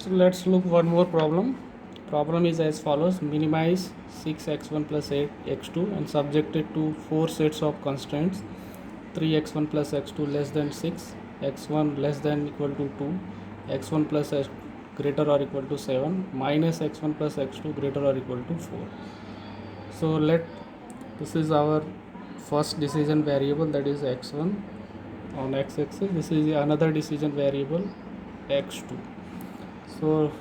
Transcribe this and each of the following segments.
So let's look one more problem. Problem is as follows: minimize 6x1 plus 8x2 and subject it to 4 sets of constraints: 3x1 plus x2 less than 6, x1 less than equal to 2, x1 plus x greater or equal to 7, minus x1 plus x2 greater or equal to 4. So this is our first decision variable, that is x1 on x-axis. This is another decision variable, x2. So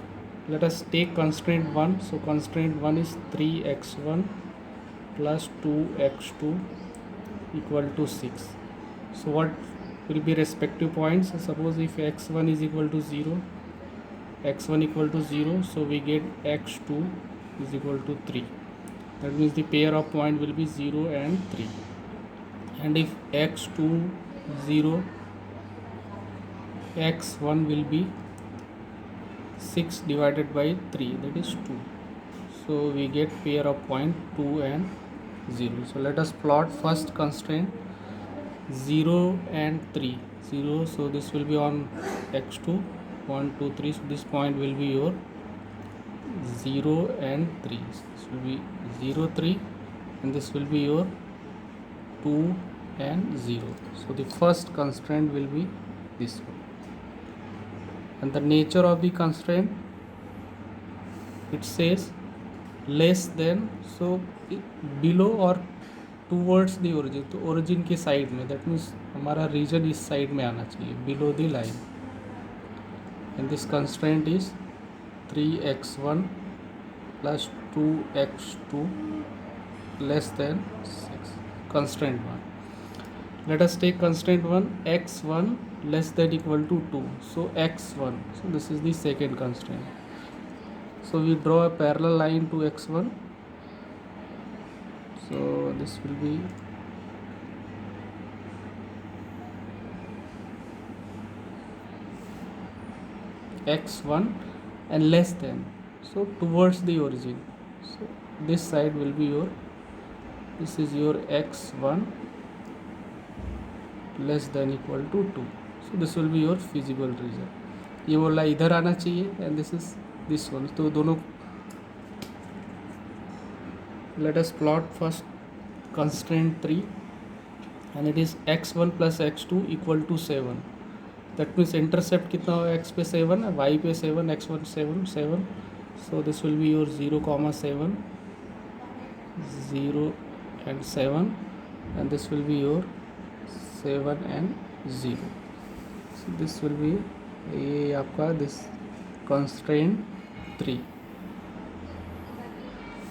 let us take constraint 1. So constraint 1 is 3x1 plus 2x2 equal to 6. So what will be respective points? So suppose if x1 is equal to 0, x1 equal to 0, so we get x2 is equal to 3. That means the pair of point will be 0 and 3. And if x2 0, x1 will be 6 divided by 3, that is 2. So we get pair of point 2 and 0. So let us plot first constraint 0 and 3. 0, so this will be on x2, 1 2 3, so this point will be your 0 and 3. So this will be 0 3, and this will be your 2 and 0. So the first constraint will be this one. And the nature of the constraint, it says less than, so below or towards the origin, तो origin के side में, that means हमारा region इस side में आना चाहिए, below the line. And this constraint is 3x1 plus 2x2 less than 6. Constraint 1. Let us take constraint 1, x1 less than equal to 2. So x1, so this is the second constraint. So we draw a parallel line to x1. So this will be x1 and less than, so towards the origin. So this side will be your, this is your x1 less than equal to 2. So this will be your feasible region. ये बोला इधर आना चाहिए, and this is this one. तो दोनों, let us plot first constraint 3, and it is x1 plus x2 equal to 7. That means intercept कितना होगा, x पे 7 है, y पे 7, x1 7 7. So this will be your 0, 7, 0 and 7, and this will be your 7 and 0. So this will be ये आपका this constraint 3,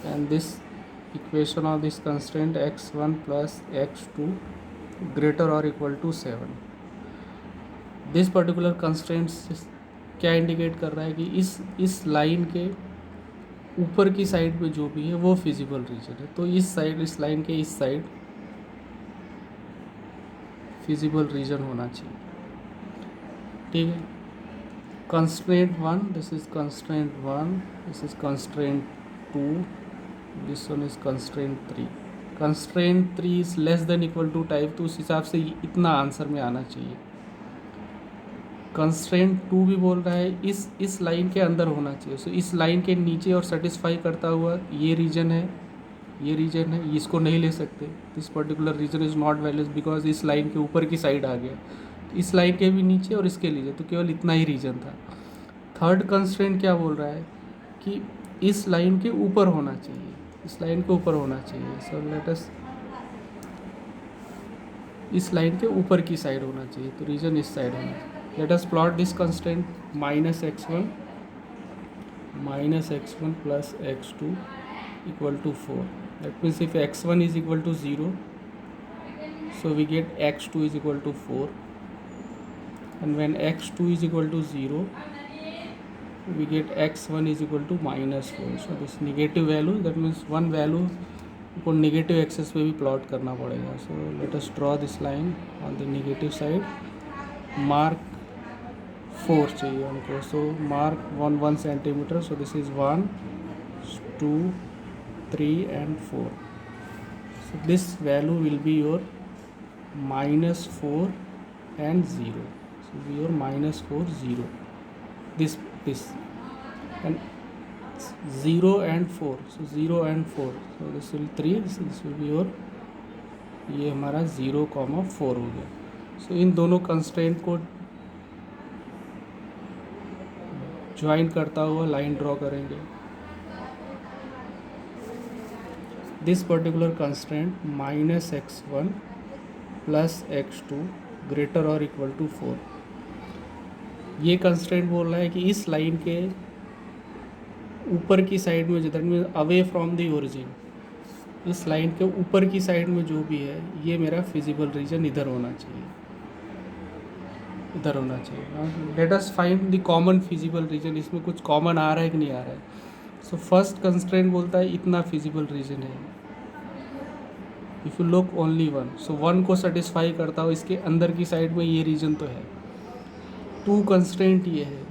and this equation of this constraint x1 plus x2 greater or equal to 7. This particular constraint क्या indicate कर रहा है कि इस line के ऊपर की साइड पे जो भी है वो फिजिबल रीजन है. तो इस साइड, इस लाइन के इस साइड फिजिबल रीजन होना चाहिए. ठीक है. Constraint 1, this is constraint 1, this is constraint 2, this one is constraint 3. Constraint 3 is less than equal to type, तो उस हिसाब से इतना आंसर में आना चाहिए. कंस्ट्रेंट 2 भी बोल रहा है इस लाइन के अंदर होना चाहिए. सो इस लाइन के नीचे और सेटिस्फाई करता हुआ ये रीजन है, ये रीजन है, इसको नहीं ले सकते. This particular region is not valid because इस लाइन के ऊपर की साइड आ गया. इस लाइन के भी नीचे और इसके नीचे, तो केवल इतना ही रीजन था. थर्ड कंस्ट्रेंट क्या बोल रहा है कि इस लाइन के ऊपर होना चाहिए, इस लाइन के ऊपर होना चाहिए. सो लेट अस, इस लाइन के ऊपर की साइड होना चाहिए, तो रीजन इस साइड होना चाहिए. Let us plot this constraint minus x1 plus x2 equal to 4. That means if x1 is equal to 0, so we get x2 is equal to 4, and when x2 is equal to 0, we get x1 is equal to minus 4. So this negative value, that means one value को negative access पे भी plot करना पड़ेगा. So let us draw this line on the negative side. Mark 4 चाहिए हमको. So mark 1 centimetre. So this is 1 2 3 and 4. So this value will be your -4 and 0. So your -4 0. This and 0 and 4, so 0 and 4, so this will 3, this will be your, ये हमारा 0,4 हो गया. सो इन दोनों constraint को join करता हुआ लाइन ड्रॉ करेंगे. This particular constraint -x1 + x2 greater और इक्वल टू 4. ये कंस्ट्रेंट बोल रहा है कि इस लाइन के ऊपर की साइड में, जिधर में अवे फ्रॉम द ओरिजिन, इस लाइन के ऊपर की साइड में जो भी है, ये मेरा फिजिबल रीजन इधर होना चाहिए, इधर होना चाहिए. Let us find the common feasible region. इसमें कुछ कॉमन आ रहा है कि नहीं आ रहा है. सो फर्स्ट कंस्ट्रेंट बोलता है इतना फिजिबल रीजन है. इफ़ यू लुक ओनली 1, सो 1 को सेटिस्फाई करता हो, इसके अंदर की साइड में ये रीजन तो है. 2 कंस्ट्रेंट ये है,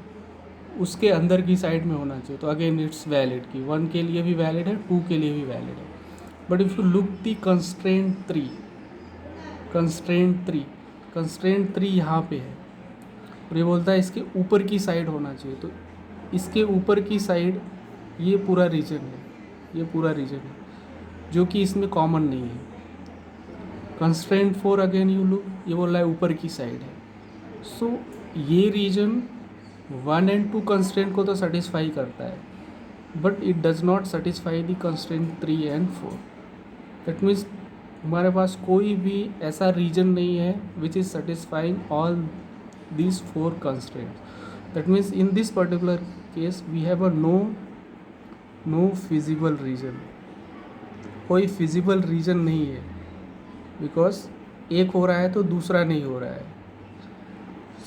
उसके अंदर की साइड में होना चाहिए, तो अगेन इट्स वैलिड कि 1 के लिए भी वैलिड है, 2 के लिए भी वैलिड है. But if you look the constraint 3, constraint 3 यहाँ पे है और ये बोलता है इसके ऊपर की साइड होना चाहिए. तो इसके ऊपर की साइड ये पूरा रीजन है, ये पूरा रीजन है, जो कि इसमें कॉमन नहीं है. कंस्ट्रेंट 4 अगेन यू लुक, ये बोल रहा है ऊपर की साइड है. सो ये रीजन 1 एंड 2 कंस्ट्रेंट को तो सेटिस्फाई करता है, but it does not satisfy the constraint 3 and 4. That means हमारे पास कोई भी ऐसा रीजन नहीं है which is satisfying all these 4 constraints. That means in this particular case we have a no feasible region. कोई feasible region नहीं है, because एक हो रहा है तो दूसरा नहीं हो रहा है.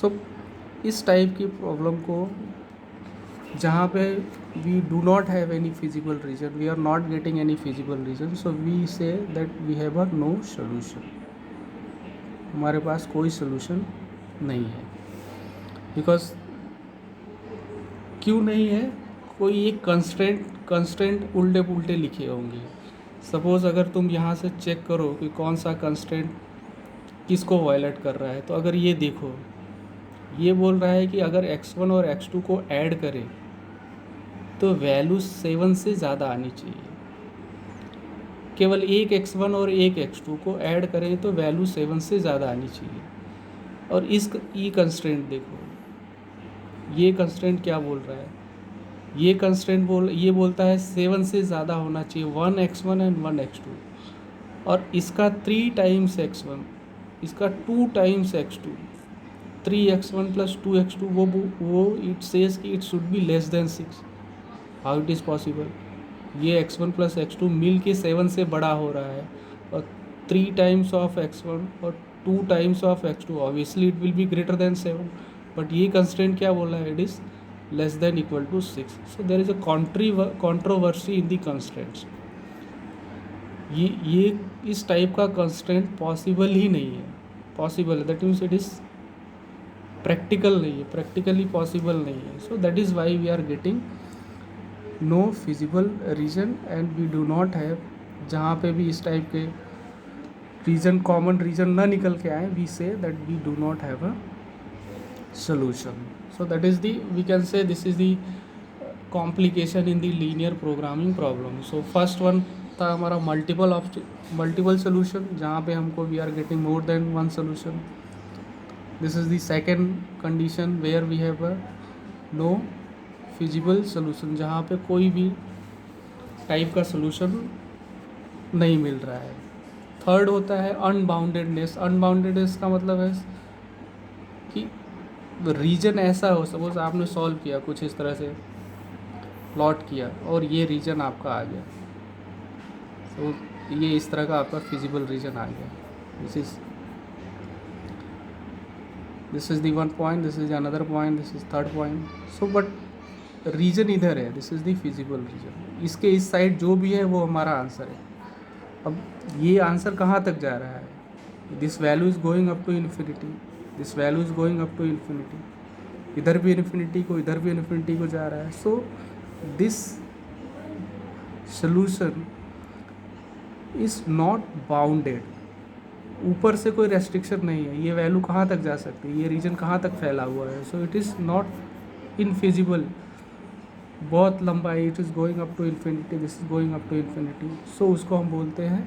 So इस टाइप की प्रॉब्लम को, जहाँ पे we do not have any feasible region, we are not getting any feasible region, so we say that we have a no solution. हमारे पास कोई solution नहीं है. बिकॉज क्यों नहीं है, कोई एक कंस्ट्रेंट उल्टे पुल्टे लिखे होंगे. सपोज़ अगर तुम यहाँ से चेक करो कि कौन सा कंस्ट्रेंट किसको वायलेट कर रहा है, तो अगर ये देखो, ये बोल रहा है कि अगर x1 और x2 को ऐड करें तो वैल्यू 7 से ज़्यादा आनी चाहिए. केवल एक x1 और एक x2 को ऐड करें तो वैल्यू 7 से ज़्यादा आनी चाहिए. और ये कंस्ट्रेंट देखो, ये कंस्ट्रेंट क्या बोल रहा है, ये कंस्ट्रेंट ये बोलता है 7 से ज़्यादा होना चाहिए, 1x1 एंड 1x2. और इसका 3 टाइम्स x1, इसका 2 टाइम्स x2, 3x1 + 2x2, वो इट सेज कि it should be less than 6. How it is possible? ये x1 + x2 मिल के 7 से बड़ा हो रहा है, और 3 टाइम्स ऑफ x1 और 2 times of x2, obviously it will be greater than 7. But ये कंस्ट्रेंट क्या बोल रहा है, it is less than equal to 6. So there is a controversy in the constraints. ये इस टाइप का कंस्ट्रेंट पॉसिबल ही नहीं है. पॉसिबल है, that means it is practical नहीं है, प्रैक्टिकली पॉसिबल नहीं है. So that is why we are getting no feasible region and we do not have, जहाँ पे भी इस टाइप के रीजन, कॉमन रीजन ना निकल के आए, we say that we do not have a solution. So that is the, we can say this is the complication in the linear programming problem. So first one था हमारा multiple solution, जहाँ पे हमको we are getting more than one solution. This is the second condition where we have a no feasible solution, जहाँ पे कोई भी type का solution नहीं मिल रहा है. थर्ड होता है अनबाउंडेडनेस. अनबाउंडेडनेस का मतलब है कि रीजन ऐसा हो, सपोज आपने सॉल्व किया कुछ इस तरह से, प्लॉट किया और ये रीजन आपका आ गया, तो ये इस तरह का आपका फिजिबल रीजन आ गया. This is the one point, this is another point, this is third point. So but region इधर है, this is the feasible region. इसके इस साइड जो भी है वो हमारा आंसर है. अब ये आंसर कहाँ तक जा रहा है, this value is going up to infinity, this value is going up to infinity. इधर भी इन्फिनिटी को, इधर भी इन्फिनिटी को जा रहा है. So this solution is not bounded. ऊपर से कोई रेस्ट्रिक्शन नहीं है, ये वैल्यू कहाँ तक जा सकती है, ये रीजन कहाँ तक फैला हुआ है. So it is not infeasible. बहुत लंबा है, it is going up to infinity, this is going up to infinity, so उसको हम बोलते हैं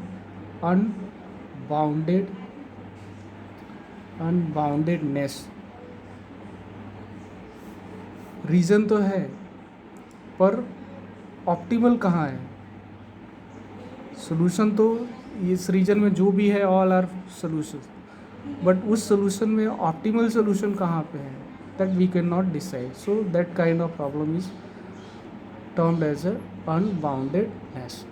अनबाउंडेडनेस। रीज़न तो है पर ऑप्टिमल कहाँ है? सोल्यूशन तो इस रीजन में जो भी है ऑल आर सोल्यूशन, बट उस सोल्यूशन में ऑप्टिमल सोल्यूशन कहाँ पे है, that we can not decide, so that kind of problem is termed as a unboundedness.